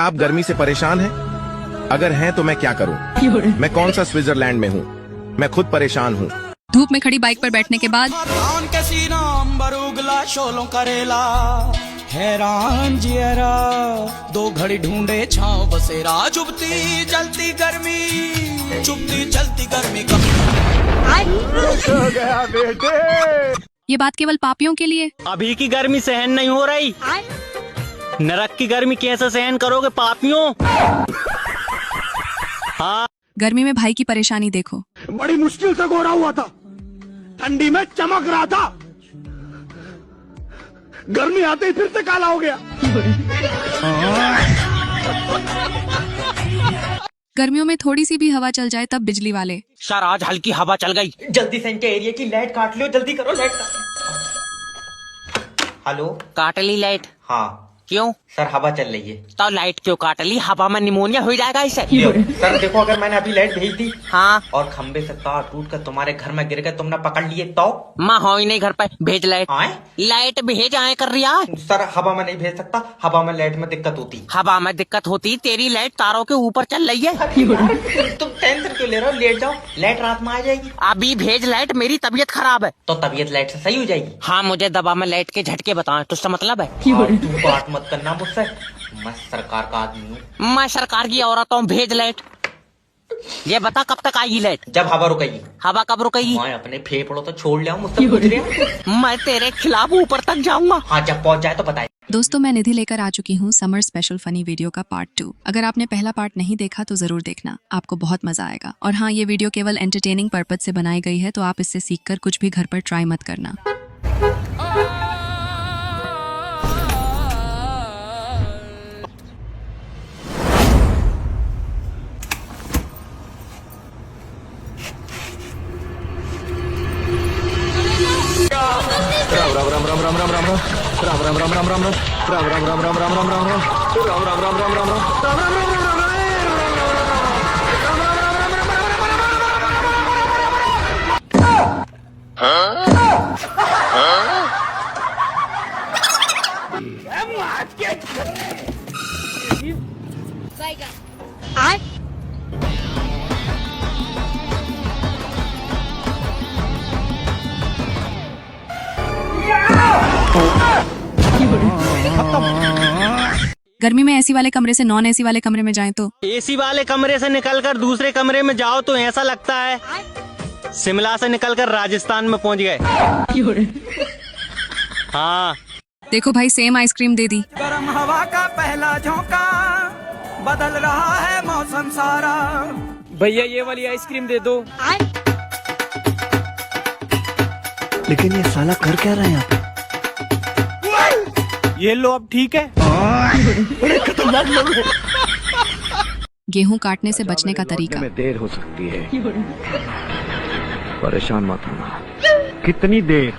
आप गर्मी से परेशान हैं? अगर हैं तो मैं क्या करूं? मैं कौन सा स्विट्जरलैंड में हूं? मैं खुद परेशान हूं। धूप में खड़ी बाइक पर बैठने के बाद शोलों करेला हैरान जियरा दो घड़ी ढूंढे छाँव बसेरा चुभती चलती गर्मी का गया बेटे। ये बात केवल पापियों के लिए। अभी की गर्मी सहन नहीं हो रही, नरक की गर्मी कैसे सहन करोगे पापियों? हाँ, गर्मी में भाई की परेशानी देखो। बड़ी मुश्किल से गोरा हुआ था, ठंडी में चमक रहा था, गर्मी आते ही फिर से काला हो गया। गर्मियों में थोड़ी सी भी हवा चल जाए तब बिजली वाले। सर आज हल्की हवा चल गई। जल्दी से इनके एरिया की लाइट काट लो, जल्दी करो लाइट काट। हेलो, काट ली लाइट? हाँ क्यों? सर हवा चल रही है। तो लाइट क्यों काट ली? हवा में निमोनिया हो जाएगा इससे। सर देखो, अगर मैंने अभी लाइट भेज दी हाँ, और खंबे से तार टूट कर तुम्हारे घर में गिर गए, तुमने पकड़ लिए तो? माँ हो ही नहीं घर पे, भेज लाइट। आए? लाइट भेज आए कर रही है। सर हवा में नहीं भेज सकता, हवा में लाइट में दिक्कत होती। हवा में दिक्कत होती? तेरी लाइट तारों के ऊपर चल रही है। तुम टेंशन क्यों ले रहे हो? लेट जाओ, लाइट रात में आ जाएगी। अभी भेज लाइट, मेरी तबीयत खराब है। तो तबीयत लाइट से सही हो जाएगी। हाँ, मुझे दबा में लाइट के झटके बताएं, तो इसका मतलब है। तू बात मत करना मुझसे, मैं सरकार का आदमी हूँ। मैं सरकार की औरत हूँ, भेज लाइट। ये बता कब तक आएगी लाइट? जब हवा रुकेगी। हवा कब रुकेगी? मैं अपने फेफड़ों तो छोड़ लिया हूँ, मुझसे पूछ रहे हो? मैं तेरे खिलाफ ऊपर तक जाऊंगा। हाँ, जब पहुँच जाए तो बताए। दोस्तों, मैं निधि लेकर आ चुकी हूँ समर स्पेशल फनी वीडियो का पार्ट 2। अगर आपने पहला पार्ट नहीं देखा तो जरूर देखना, आपको बहुत मजा आएगा। और हाँ, ये वीडियो केवल एंटरटेनिंग पर्पज से बनाई गई है, तो आप इससे सीखकर कुछ भी घर पर ट्राई मत करना। गर्मी में एसी वाले कमरे से नॉन एसी वाले कमरे में जाएं तो एसी वाले कमरे से निकलकर दूसरे कमरे में जाओ तो ऐसा लगता है शिमला से निकलकर राजस्थान में पहुंच गए। हाँ, देखो भाई, सेम आइसक्रीम दे दी। गर्म हवा का पहला झोंका, बदल रहा है मौसम सारा। भैया ये वाली आइसक्रीम दे दो। लेकिन ये साला कर क्या रहा है यहाँ पे? ये लो, अब ठीक है। बड़े खतरनाक लोग हैं। गेहूं काटने से बचने का तरीका। में देर हो सकती है, परेशान मत होना। कितनी देर?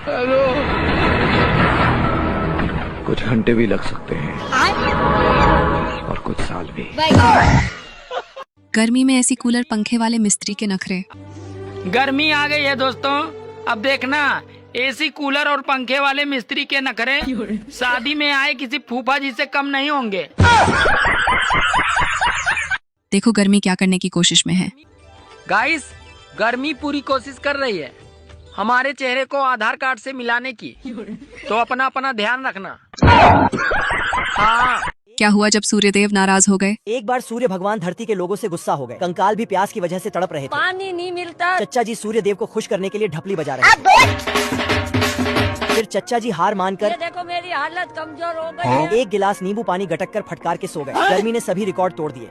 कुछ घंटे भी लग सकते हैं और कुछ साल भी। गर्मी में ऐसी कूलर पंखे वाले मिस्त्री के नखरे। गर्मी आ गई है दोस्तों, अब देखना एसी कूलर और पंखे वाले मिस्त्री के नखरे शादी में आए किसी फूफा जी से कम नहीं होंगे। देखो गर्मी क्या करने की कोशिश में है। गाइस, गर्मी पूरी कोशिश कर रही है हमारे चेहरे को आधार कार्ड से मिलाने की, तो अपना अपना ध्यान रखना। हाँ, क्या हुआ जब सूर्यदेव नाराज हो गए? एक बार सूर्य भगवान धरती के लोगों से गुस्सा हो गए। कंकाल भी प्यास की वजह से तड़प रहे थे। पानी नहीं मिलता। चच्चा जी सूर्य देव को खुश करने के लिए ढपली बजा रहे थे। फिर चच्चा जी हार मानकर ये देखो मेरी हालत कमजोर हो गई है। एक गिलास नींबू पानी गटक कर फटकार के सो गए। गर्मी ने सभी रिकॉर्ड तोड़ दिए।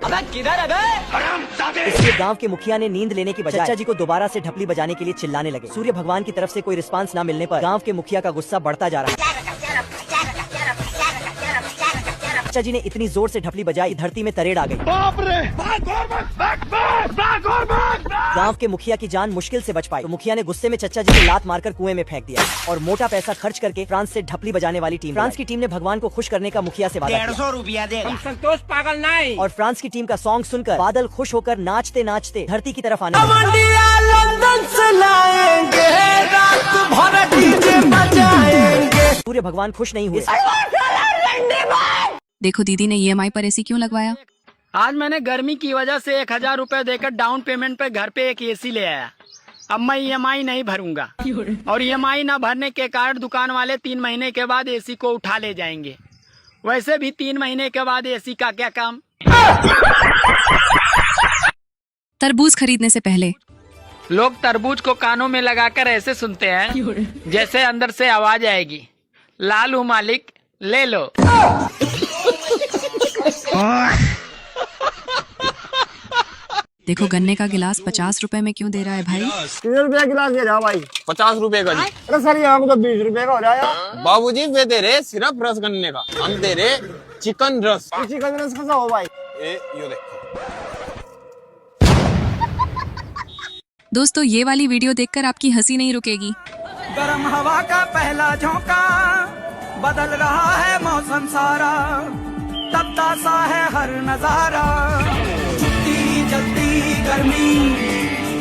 इसलिए गांव के मुखिया ने नींद लेने की बजाय चच्चा जी को दोबारा से ढपली बजाने के लिए चिल्लाने लगे। सूर्य भगवान की तरफ से कोई रिस्पांस न मिलने पर गांव के मुखिया का गुस्सा बढ़ता जा रहा है। चच्चा जी ने इतनी जोर से ढपली बजाई, धरती में तरेड़ आ गई। गांव के मुखिया की जान मुश्किल से बच पाई, तो मुखिया ने गुस्से में चच्चा जी को लात मारकर कुएं में फेंक दिया और मोटा पैसा खर्च करके फ्रांस से ढपली बजाने वाली टीम। फ्रांस की टीम ने भगवान को खुश करने का मुखिया से वादा किया। 150 रुपया दे। संतोष पागल नहीं। और फ्रांस की टीम का सॉन्ग सुनकर बादल खुश होकर नाचते नाचते धरती की तरफ आने लगे। लंदन से लाएंगे, रात भर डीजे बजाएंगे। सूर्य भगवान खुश नहीं हुए। देखो दीदी ने EMI पर एसी क्यों लगवाया। आज मैंने गर्मी की वजह से 1000 रुपए देकर डाउन पेमेंट पे घर पे एक एसी ले आया। अब मैं EMI नहीं भरूंगा और EMI ना भरने के कारण दुकान वाले 3 महीने के बाद एसी को उठा ले जाएंगे। वैसे भी 3 महीने के बाद एसी का क्या काम। तरबूज खरीदने से पहले लोग तरबूज को कानों में लगाकर ऐसे सुनते हैं जैसे अंदर से आवाज आएगी, लालू मालिक ले लो। देखो गन्ने का गिलास 50 रुपए में क्यों दे रहा है भाई। 30 रुपया गिलास दे जाओ भाई। 50 रुपए का जी। अरे सर यहाँ तो 20 रुपए का हो जाएगा। बाबूजी वे दे रहे सिर्फ रस गन्ने का, हम दे रहे चिकन रस। चिकन रस कैसा हो भाई। यो देखो। दोस्तों ये वाली वीडियो देखकर आपकी हंसी नहीं रुकेगी। गर्म हवा का पहला झोंका, बदल रहा है मौसम सारा, तपता सा है हर नजारा। छुट्टी जल्दी गर्मी,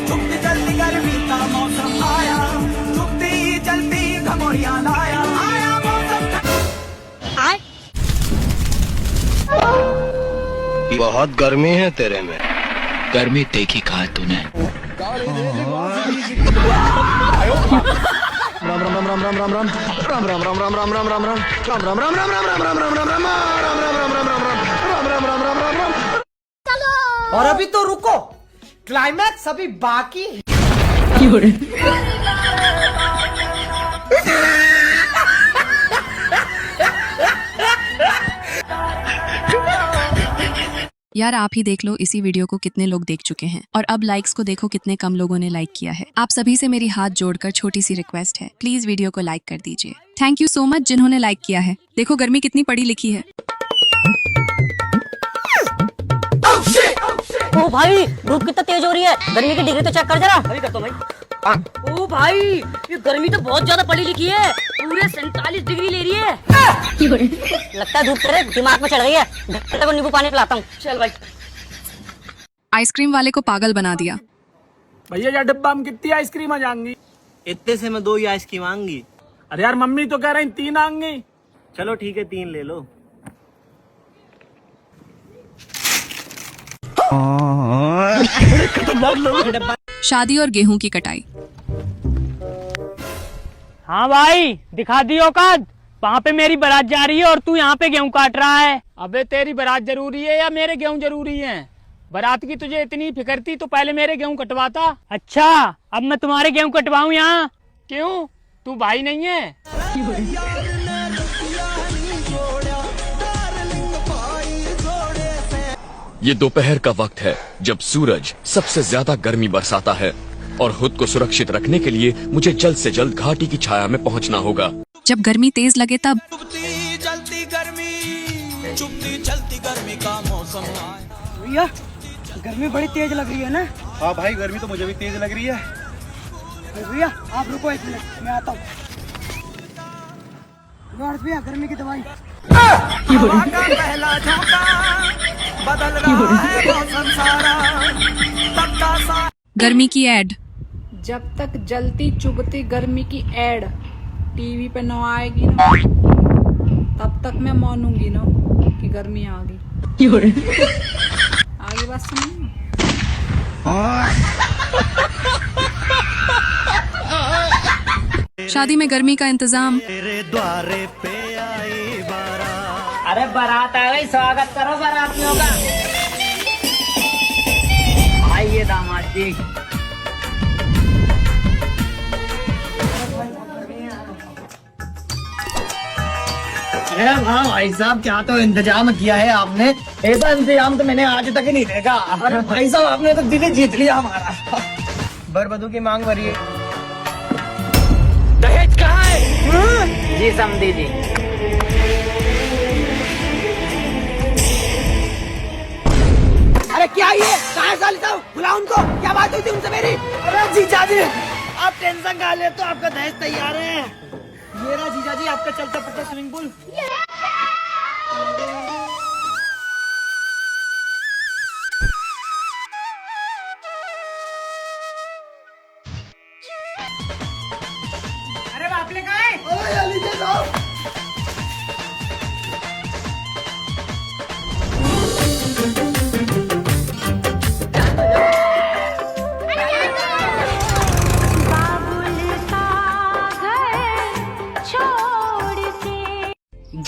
छुट्टी जल्दी गर्मी का मौसम आया, छुट्टी जल्दी घमौरियां लाया, आया मौसम। बहुत गर्मी है तेरे में। गर्मी देखी कहा तूने। और अभी तो रुको, क्लाइमैक्स अभी बाकी है। यार आप ही देख लो इसी वीडियो को कितने लोग देख चुके हैं और अब लाइक्स को देखो कितने कम लोगों ने लाइक किया है। आप सभी से मेरी हाथ जोड़कर छोटी सी रिक्वेस्ट है, प्लीज वीडियो को लाइक कर दीजिए। थैंक यू सो मच जिन्होंने लाइक किया है। देखो गर्मी कितनी पढ़ी लिखी है। ओ भाई धूप कितना तेज हो रही है, गर्मी की डिग्री तो चेक कर जरा। अभी करता हूं भाई। ओ भाई ये गर्मी तो बहुत ज्यादा पड़ी लिखी है, पूरे 47 डिग्री ले रही है। लगता है धूप तेरे दिमाग में चढ़ गई है। ढक्कन को नींबू पानी पिलाता हूँ। चल भाई। आइसक्रीम वाले को पागल बना दिया। भैया यार डिब्बा में कितनी आइसक्रीम आ जाएंगी। इतने से मैं 2 ही आइसक्रीम आऊंगी। अरे यार मम्मी तो कह रही 3 आएंगी। चलो ठीक है 3 ले लो। शादी और गेहूं की कटाई। हाँ भाई दिखा दी औकात। वहाँ पे मेरी बारात जा रही है और तू यहाँ पे गेहूं काट रहा है। अबे तेरी बारात जरूरी है या मेरे गेहूं जरूरी हैं? बारात की तुझे इतनी फिक्र थी तो पहले मेरे गेहूं कटवाता। अच्छा अब मैं तुम्हारे गेहूं कटवाऊं यहाँ? क्यों तू भाई नहीं है? ये दोपहर का वक्त है जब सूरज सबसे ज्यादा गर्मी बरसाता है और खुद को सुरक्षित रखने के लिए मुझे जल्द से जल्द घाटी की छाया में पहुंचना होगा। जब गर्मी तेज लगे तब चलती गर्मी, चुपती चलती गर्मी का मौसम आया। भैया गर्मी बड़ी तेज लग रही है ना। हाँ भाई गर्मी तो मुझे भी तेज लग रही है। भैया आप रुको 1 मिनट, मैं आता हूँ। भैया गर्मी की दवाई। हवा का पहला झोंका, बदल रहा है मौसम सारा, तपता सा। गर्मी की एड। जब तक जलती चुभती गर्मी की एड टीवी पे न आएगी ना, तब तक मैं मानूंगी ना कि गर्मी आ गई। आगे बात सुनो। शादी में गर्मी का इंतजाम। तेरे द्वारे पे आई बारात। अरे बारात आ गई, स्वागत करो बारातियों का। आइए दामाद जी। हाँ भाई साहब क्या तो इंतजाम किया है आपने। ऐसा इंतजाम तो मैंने आज तक नहीं देखा। अरे भाई साहब आपने तो दिल जीत लिया हमारा। बरबदू की मांग भरी है। दहेज कहाँ है? जी समझी जी। अरे क्या ये कहाँ साल साहब बुलाओ उनको। क्या बात हुई थी उनसे मेरी? अरे जीजा जी आप टेंशन खा ले तो आपका दहेज तैयार है। मेरा जीजा जी आपका चलता फिरता स्विमिंग पूल। अरे बापले काय?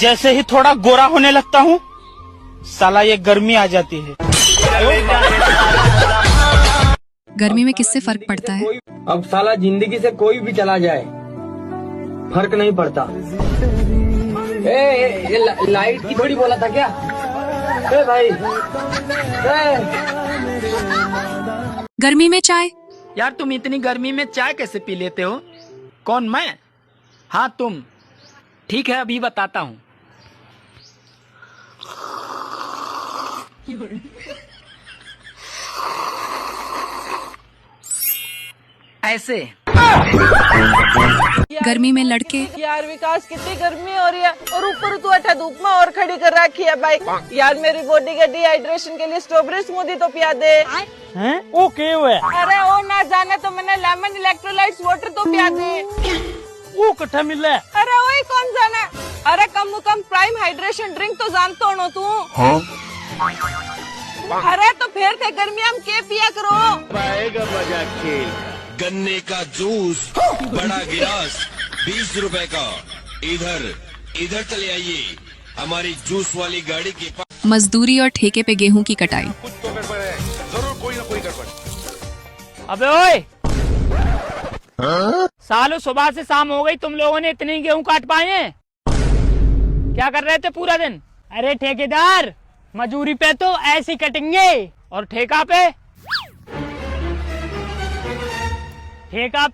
जैसे ही थोड़ा गोरा होने लगता हूँ साला ये गर्मी आ जाती है। गर्मी में किससे फर्क पड़ता है? अब साला जिंदगी से कोई भी चला जाए फर्क नहीं पड़ता। ये लाइट की थोड़ी बोला था क्या? भाई गर्मी में चाय? यार तुम इतनी गर्मी में चाय कैसे पी लेते हो? कौन, मैं? हाँ तुम। ठीक है अभी बताता हूँ। ऐसे। गर्मी में लड़के? यार विकास कितनी गर्मी हो रही है और ऊपर तू अच्छा धूप में और खड़ी कर रखी है बाइक। यार मेरी बॉडी के डिहाइड्रेशन के लिए स्ट्रॉबेरी स्मूदी तो पिया दे। हैं? वो क्या हुआ? अरे वो ना जाने तो मैंने लेमन इलेक्ट्रोलाइट्स वाटर तो पिया दे। वो कट्ठा मिल रहा है? अरे वही कौन जाना? अरे कम प्राइम हाइड्रेशन ड्रिंक तो जानते हो ना तू? अरे तो फिर थे गर्मी हम के पिया करो। पाएगा मजा खेल। गन्ने का जूस बड़ा गिलास 20 रुपए का। इधर चले आइए हमारी जूस वाली गाड़ी के पास। मजदूरी और ठेके पे गेहूं की कटाई। जरूर कोई ना कोई गड़बड़। अबे ओए सालों सुबह से शाम हो गई, तुम लोगों ने इतने गेहूं काट पाए हैं? क्या कर रहे थे पूरा दिन? अरे ठेकेदार मजूरी पे तो ऐसी कटेंगे और ठेका पे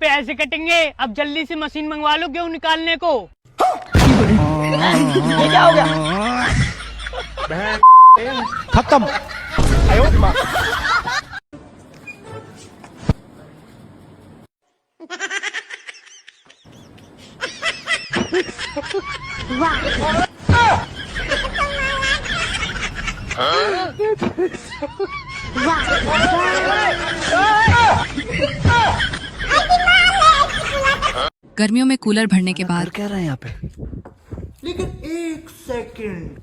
ऐसे कटेंगे। अब जल्दी से मशीन मंगवा लो गेहूं निकालने को। ये क्या हो गया? खत्म। गर्मियों में कूलर भरने के बाद क्या रहा है यहाँ पे? लेकिन एक सेकंड,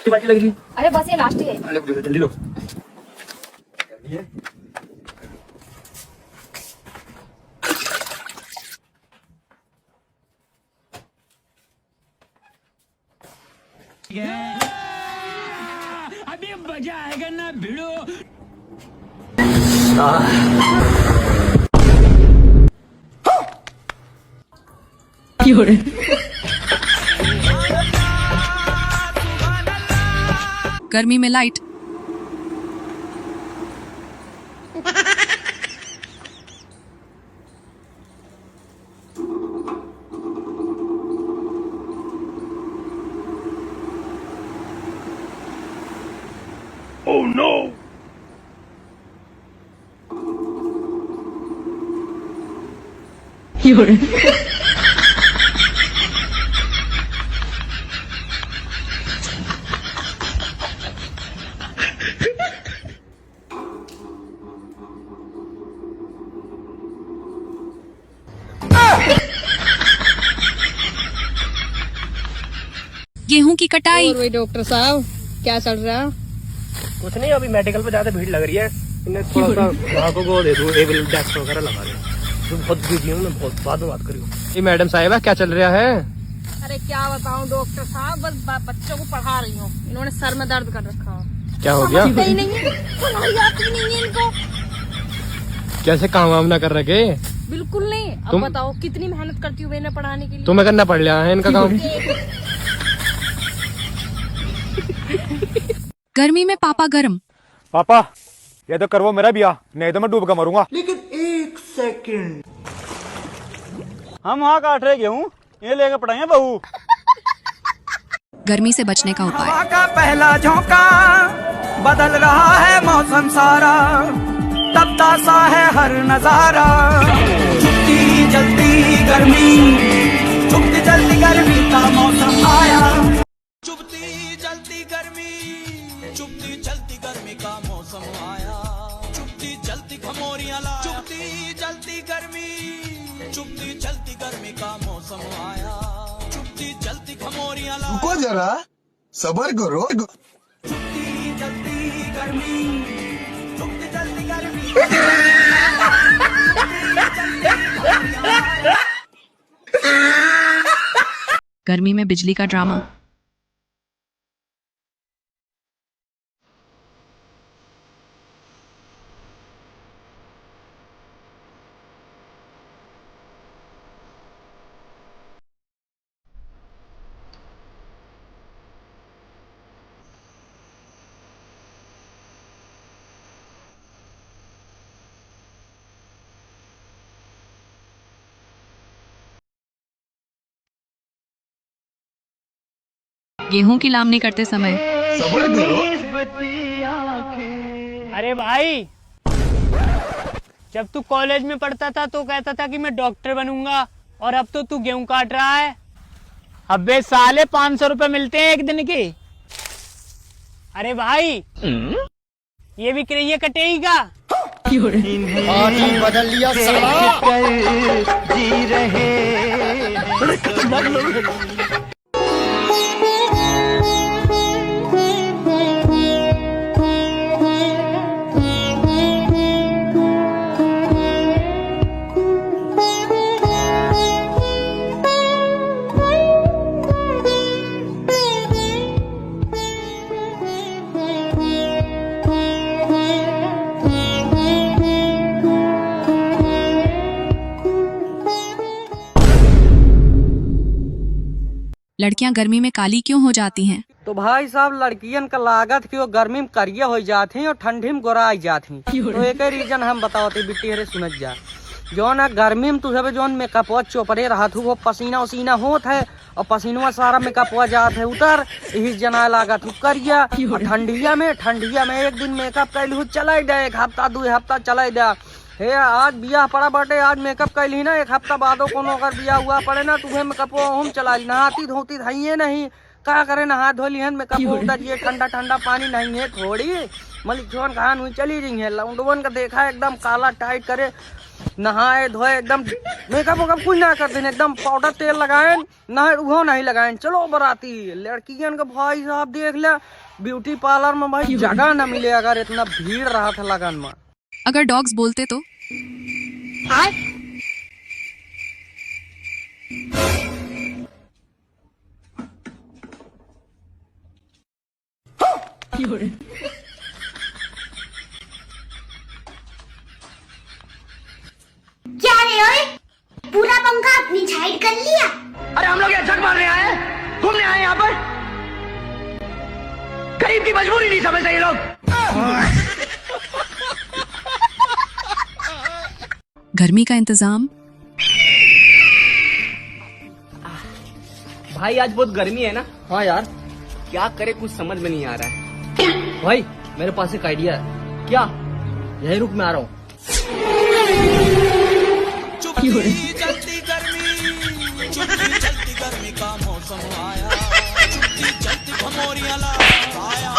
बाकी लग रही। अरे बस ये लास्ट ही है। जल्दी लो। अभी मजा आएगा ना भिड़ो। गर्मी में लाइट? Oh no! गेहूं की कटाई। और वही डॉक्टर साहब क्या चल रहा है? कुछ नहीं, अभी मेडिकल पे ज्यादा भीड़ लग रही है। इन्हें थोड़ा सा ग्राहकों को दे दूं, एक डेस्क वगैरह लगा दे। बहुत बिजी हूँ मैं, बहुत बाद में बात करियो। ये मैडम साहिबा क्या चल रहा है? अरे क्या बताऊं डॉक्टर साहब, बस बच्चों को पढ़ा रही हूँ। इन्होंने सर में दर्द कर रखा है। क्या हो गया? नहीं है, पढ़ाई आती नहीं है इनको। कैसे काम वाम ना कर रखे? बिल्कुल नहीं। अब बताओ कितनी मेहनत करती हूँ इन्हें पढ़ाने के लिए। तुम्हें करना पड़ रहा है इनका काम। गर्मी में पापा गरम। पापा ये तो करवो मेरा बिया, नहीं तो मैं डूब कर मरूंगा। लेकिन एक सेकंड, हम वहाँ काट रहे गेहूँ, ये लेकर पढ़ाएंगे बहू। गर्मी से बचने का उपाय। हवा का पहला झोंका, बदल रहा है मौसम सारा, तपता सा है हर नजारा। छुपती जलती गर्मी, छुपती जलती गर्मी का मौसम आया। चुपती जलती गर्मी, चुपती जलती गर्मी का मौसम आया। चुपती जलती खमोरियां ला, चुपती जलती गर्मी, रुको जरा, सबर करो। जल्दी गर्मी, जल्दी गर्मी। गर्मी में बिजली का ड्रामा। गेहूं की लामनी करते समय अरे भाई, जब तू कॉलेज में पढ़ता था तो कहता था कि मैं डॉक्टर बनूंगा, और अब तो तू गेहूं काट रहा है। अबे साले 500 रुपए मिलते हैं एक दिन के। अरे भाई, ये बिक रही है कटेगी का? बदल लिया साला। जी रहे लड़कियां गर्मी में काली क्यों हो जाती हैं? तो भाई साहब, लड़कियन का लागत कि वो गर्मी में करिया हो जाती और ठंडी में गोरा जाती। तो एक रीजन हम बताओते बिट्टी हरे सुनत जा। जो ना गर्मी में तुझे जो मेकअप चोपड़े रहा था, वो पसीना उसीना होत है और पसीना सारा मेकअप जात है उतर, यही जना लागत करिया। ठंडिया में एक दिन मेकअप कैलू चला दे, 1 हफ्ता 2 हफ्ता चला दे। हे आज बियाह पड़ा बटे, आज मेकअप कैली ना, 1 हफ्ता बादो कोनो अगर बियाह हुआ पड़े ना, तुम्हें मेकअप हम चला ली। नहाती धोती है नहीं, क्या करे, नहा धो ली मेकअप उतर ये ठंडा ठंडा पानी नहीं है थोड़ी मलिक छोन कहा हुई चली रही है। लौंडवन का देखा एकदम काला टाइट करे, नहाए धोए एकदम मेकअप वेकअप कुछ ना करते, एकदम पाउडर तेल लगाए नहा वो नहीं लगाए। चलो बराती लड़कियन का भाई साहब देख ले, ब्यूटी पार्लर में भाई जगह न मिले अगर इतना भीड़ रहा था लगन में। अगर डॉग्स बोलते तो? क्या रे ओए, पूरा पंखा अपनी साइड कर लिया? अरे हम लोग यहाँ झक मारने आए हैं, घूमने आए यहाँ पर। गरीब की मजबूरी नहीं समझते ये लोग। गर्मी का इंतजाम। भाई आज बहुत गर्मी है ना? हाँ यार, क्या करे कुछ समझ में नहीं आ रहा है। भाई मेरे पास एक आइडिया है। क्या? यही रुक मैं आ रहा हूँ। चलती गर्मी का मौसम आया, चलती भमोरियां आया,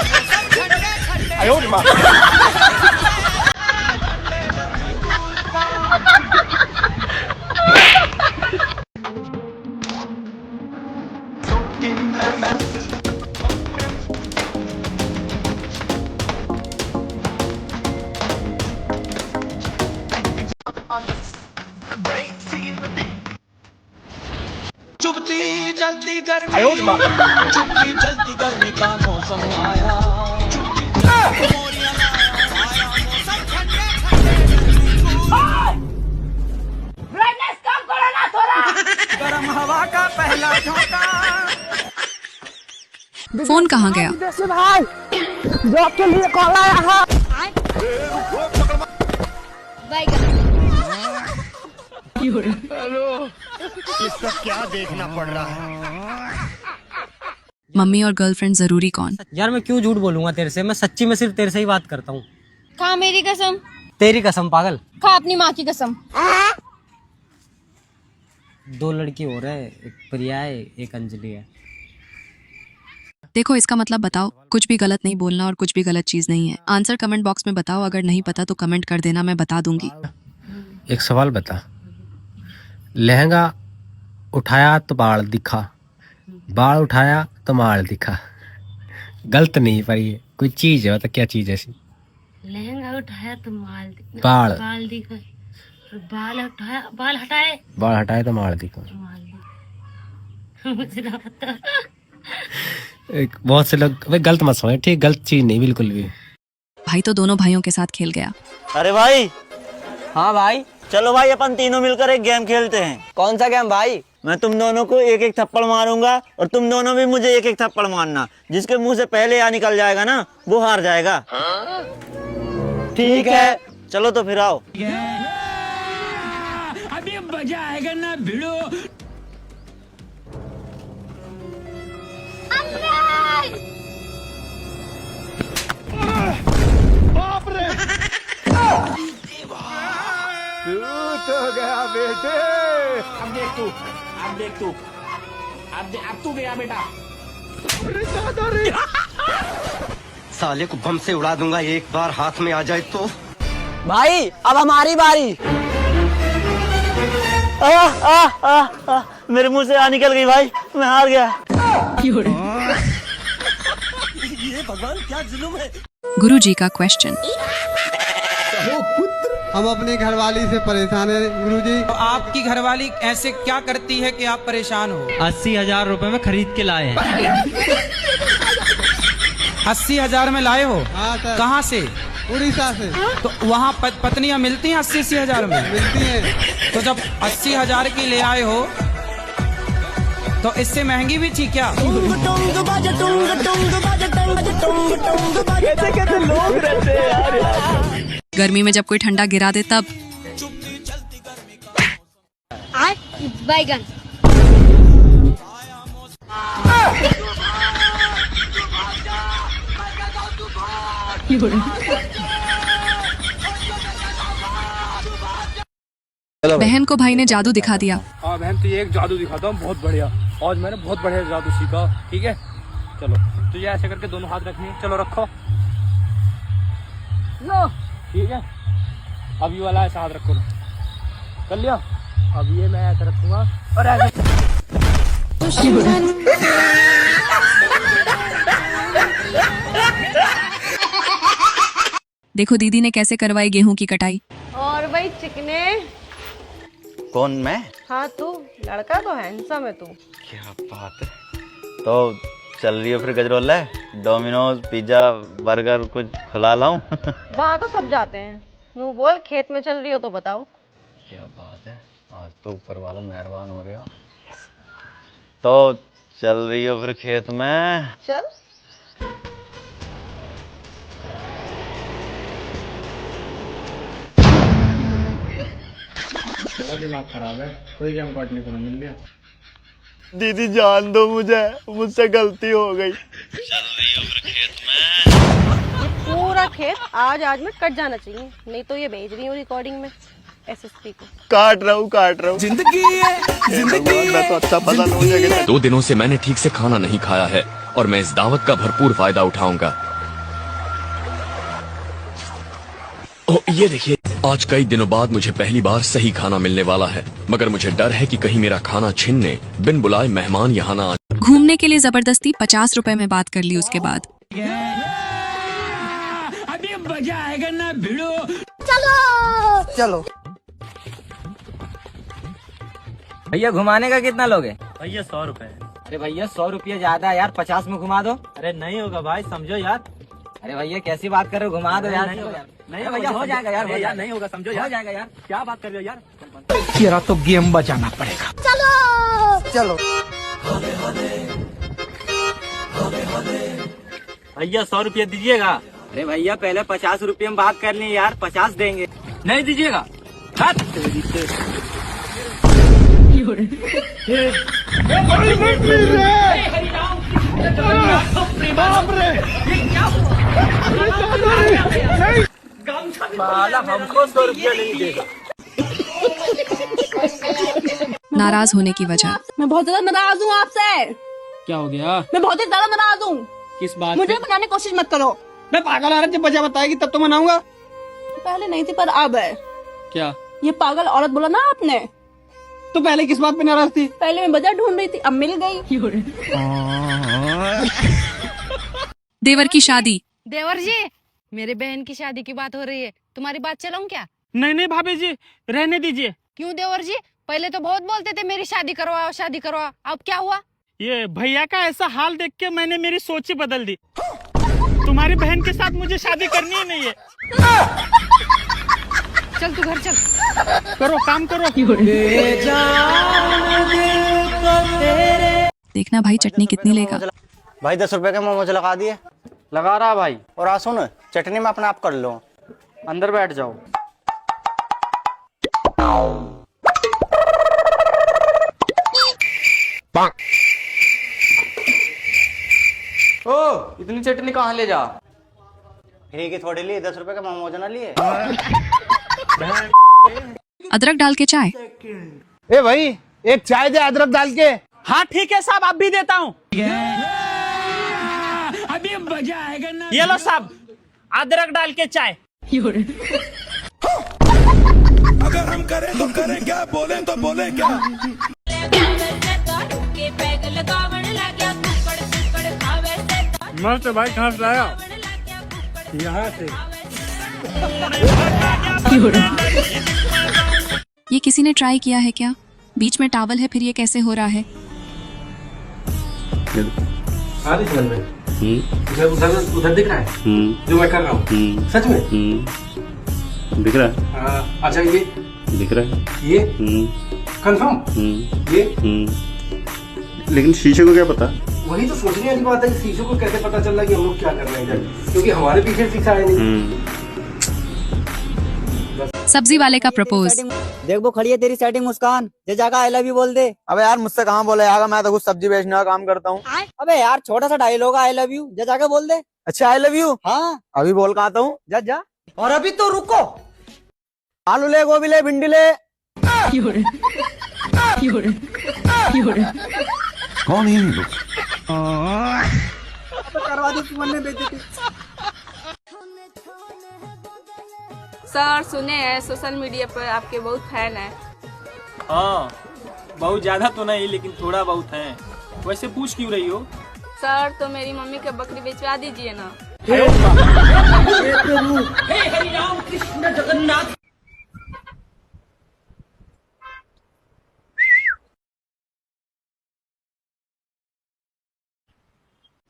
चुपती जलती गर्मी का मौसम आया, गरम हवा का पहला झोंका। फोन कहाँ गया? भाई जॉब के लिए कॉल आया है। हेलो, इसका क्या देखना पड़ रहा है? मम्मी और गर्लफ्रेंड जरूरी कौन? यार मैं क्यों झूठ बोलूंगा तेरे से, मैं सच्ची में सिर्फ तेरे से ही बात करता हूँ। खा मेरी कसम। तेरी कसम पागल। खा अपनी माँ की कसम। 2 लड़की हो रहे, एक प्रिया है एक अंजलि है। देखो इसका मतलब बताओ, कुछ भी गलत नहीं बोलना और कुछ भी गलत चीज नहीं है। आंसर कमेंट बॉक्स में बताओ, अगर नहीं पता तो कमेंट कर देना, मैं बता दूंगी। एक सवाल बता, लहंगा उठाया तो बाल दिखा, बाल उठाया तो माल दिखा। गलत नहीं पर ये कोई चीज है, तो क्या चीज है ऐसी? लहंगा उठाया तो माल बाल बाल दिखा, बाल उठाया बाल हटाए, बाल हटाए तो माल दिखा। मुझे ना पता। बहुत से लोग भाई गलत मत समझ, ठीक, गलत चीज नहीं बिल्कुल भी। भाई तो दोनों भाइयों के साथ खेल गया। अरे भाई। हाँ भाई। चलो भाई अपन तीनों मिलकर एक गेम खेलते हैं। कौन सा गेम भाई? मैं तुम दोनों को एक एक थप्पड़ मारूंगा और तुम दोनों भी मुझे एक एक थप्पड़ मारना। जिसके मुंह से पहले यहाँ निकल जाएगा ना वो हार जाएगा। ठीक है। चलो तो फिर आओ। अभी मजा आएगा ना भिड़ो। बाप रे। टूट हो गया बेटे। अब देख तू, अब देख तू, अब तू गया बेटा। साले को बम से उड़ा दूंगा एक बार हाथ में आ जाए तो। भाई अब हमारी बारी। मेरे मुंह से आ निकल गई भाई, मैं हार गया। ये भगवान क्या जुल्म है। गुरु जी का क्वेश्चन। हम अपनी घरवाली से परेशान है गुरुजी। तो आपकी घरवाली ऐसे क्या करती है कि आप परेशान हो? 80,000 रुपए में खरीद के लाए हैं। 80,000 में लाए हो? हाँ सर। कहाँ से? उड़ीसा से। तो वहाँ पत्नियाँ मिलती हैं 80,000 में? मिलती हैं। तो जब 80,000 की ले आए हो तो इससे महंगी भी थी क्या? कैसे कैसे लोग रहते हैं यार। गर्मी में जब कोई ठंडा गिरा दे तब। बैगन। बहन को भाई ने जादू दिखा दिया। हाँ बहन, तुझे एक जादू दिखाता हूँ बहुत बढ़िया। आज मैंने बहुत बढ़िया जादू सीखा। ठीक है चलो, तुझे ऐसे करके दोनों हाथ रखनी है। चलो रखो। लो ठीक है। अब ये वाला ऐसा हाथ रखो। कर लिया? अब ये मैं ऐसे रखूंगा और ऐसे। देखो दीदी ने कैसे करवाई गेहूं की कटाई। और भाई चिकने। कौन मैं? हाँ तू लड़का तो हैंडसम है तू। क्या बात है। तो चल रही हो फिर गजरोला है? डोमिनोज पिज्जा बर्गर कुछ खिला लाऊं? वहाँ तो सब जाते हैं, तू बोल खेत में चल रही हो तो बताओ। क्या बात है, आज तो ऊपर वाला मेहरबान हो रहा। तो चल रही हो फिर खेत में? चल। दिमाग खराब है, कोई गेम काटने को नहीं मिल गया। दीदी जान दो मुझे, मुझसे गलती हो गई। चल रही हो फिर खेत में? ये पूरा खेत आज में कट जाना चाहिए, नहीं तो ये भेज रही हूँ रिकॉर्डिंग में एसएसपी को। काट रहा हूँ। जिंदगी है, जिंदगी है। तो अच्छा फसल हो जाएगा। 2 दिनों से मैंने ठीक से खाना नहीं खाया है और मैं इस दावत का भरपूर फायदा उठाऊंगा। ये देखिए, आज कई दिनों बाद मुझे पहली बार सही खाना मिलने वाला है, मगर मुझे डर है कि कहीं मेरा खाना छीनने बिन बुलाए मेहमान यहाँ ना आ। घूमने के लिए जबरदस्ती 50 रुपए में बात कर ली उसके बाद। अभी मजा आएगा ना भिड़ो। चलो चलो भैया घुमाने का कितना लोगे? भैया 100 रुपए। अरे भैया 100 रुपया ज्यादा है यार, 50 में घुमा दो। अरे नहीं होगा भाई, समझो यार। अरे भैया कैसी बात कर रहे हो, घुमा दो यार। नहीं भैया हो जाएगा यार, भैया नहीं होगा, समझो यार। हो जाएगा यार। क्या बात कर रहे हो यार। तेरा तो गेम बजाना पड़ेगा। चलो चलो। भैया 100 रुपया दीजिएगा। अरे भैया पहले 50 रुपये में बात कर ली यार, 50 देंगे। नहीं दीजिएगा। हमको 100 रुपया नहीं देगा। नाराज होने की वजह। मैं बहुत ज्यादा नाराज हूँ आपसे। क्या हो गया? मैं बहुत ही ज्यादा नाराज हूँ। किस बात? मुझे बनाने की कोशिश मत करो। मैं पागल औरत जब वजह बताएगी तब तो मनाऊंगा। पहले नहीं थी पर अब है। क्या? ये पागल औरत बोला ना आपने, तो पहले किस बात पे नाराज थी? पहले मैं बाजार ढूंढ रही थी, अब मिल गई। देवर की शादी। देवर जी, मेरी बहन की शादी की बात हो रही है, तुम्हारी बात चलाऊं क्या? नहीं नहीं भाभी जी, रहने दीजिए। क्यों देवर जी? पहले तो बहुत बोलते थे मेरी शादी करवाओ शादी करवाओ, अब क्या हुआ? ये भैया का ऐसा हाल देख के मैंने मेरी सोच ही बदल दी। तुम्हारी बहन के साथ मुझे शादी करनी ही नहीं है। चल तू घर चल। करो काम करो। देखना भाई चटनी कितनी लेगा। भाई 10 रुपए के मोमोज लगा दिए। लगा रहा भाई। और आ सुन, चटनी में अपने आप कर लो। अंदर बैठ जाओ। ओ, इतनी चटनी कहाँ ले जा? फ्री की थोड़ी ली, 10 रुपए के मोमोज ना लिए। अदरक डाल के चाय। ए भाई, एक चाय दे अदरक डाल के। हाँ ठीक है साहब, अब भी देता हूँ। अभी मजा आएगा ना। ये लो साहब, अदरक डाल के चाय। अगर हम करें तो करें क्या, बोले तो बोले क्या। मस्त भाई, कहाँ से आया? यहाँ से। ये किसी ने ट्राई किया है क्या? बीच में टॉवल है, फिर ये कैसे हो रहा है? उधर दिख रहा है जो मैं कर रहा हूँ, सच में दिख रहा है? अच्छा ये दिख रहा है। ये कंफर्म? ये लेकिन शीशे को क्या पता? वही तो सोचने वाली बात है कि शीशे को कैसे पता चल रहा है कि हम लोग क्या कर रहे हैं इधर, क्योंकि हमारे पीछे शीशा है नहीं। सब्जी वाले का प्रपोज। देख वो खड़ी है तेरी सेटिंग मुस्कान, जे जाकर आई लव यू बोल दे। अबे यार मुझसे कहाँ बोला जाएगा, मैं तो कुछ सब्जी बेचने का काम करता हूँ। अबे यार छोटा सा डायलॉग आई लव यू, जे जाकर बोल दे। अच्छा आई लव यू? हाँ अभी बोल का आता हूँ। जा जा। और अभी तो रुको, आलू ले, गोभी ले, भिंडी ले। कौन है ये लोग? करवा दी तुमने बेइज्जती। सर सुने हैं सोशल मीडिया पर आपके बहुत फैन है। हाँ, बहुत ज्यादा तो नहीं लेकिन थोड़ा बहुत है। वैसे पूछ क्यों रही हो? सर तो मेरी मम्मी के बकरी बेचवा दीजिए ना। हे हरि राम कृष्ण जगन्नाथ।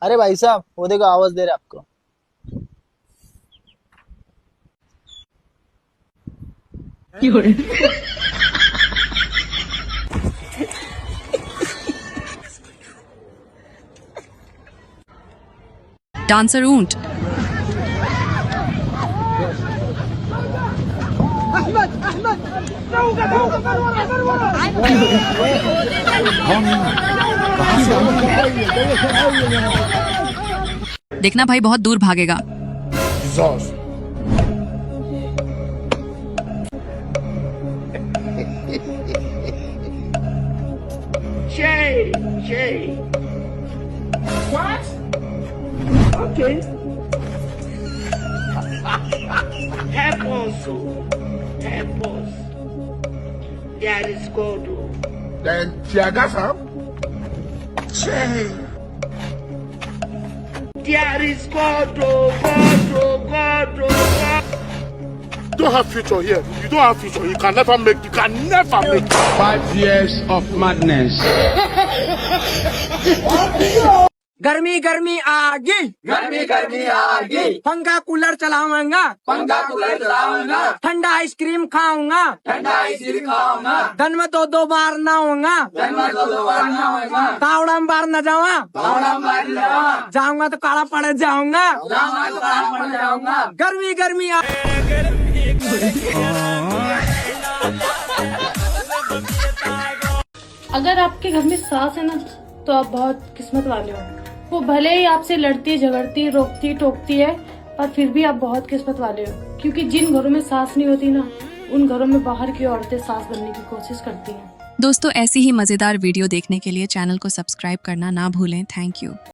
अरे भाई साहब, वो देखो आवाज दे रहे आपको। डांसर ऊंट। देखना भाई बहुत दूर भागेगा। Shay. What? Okay. Help us. Help us. There is God. Then Tiagasa. Shay. There is God. God. Don't have future here. You don't have future. You can never make. You can never make. 5 years of madness. गर्मी गर्मी आगी, गर्मी गर्मी आगी, पंखा cooler चलाऊंगा, पंखा cooler चलाऊंगा, ठंडा आइसक्रीम खाऊंगा, ठंडा आइसक्रीम खाऊंगा, दिन में 2 बार नहाऊंगा, दिन में 2 बार नहाऊंगा, तावड़ा में बार न जाऊंगा, तावड़ा में बार न जाऊंगा, जाऊंगा तो काला पड़ जाऊंगा, जाऊंगा तो काला पड़ जाऊंगा, गर्मी गर्मी अगर आपके घर में सास है ना तो आप बहुत किस्मत वाले हो। वो भले ही आपसे लड़ती झगड़ती रोकती टोकती है, पर फिर भी आप बहुत किस्मत वाले हो, क्योंकि जिन घरों में सास नहीं होती ना, उन घरों में बाहर की औरतें सास बनने की कोशिश करती हैं। दोस्तों ऐसी ही मजेदार वीडियो देखने के लिए चैनल को सब्सक्राइब करना ना भूलें। Thank you.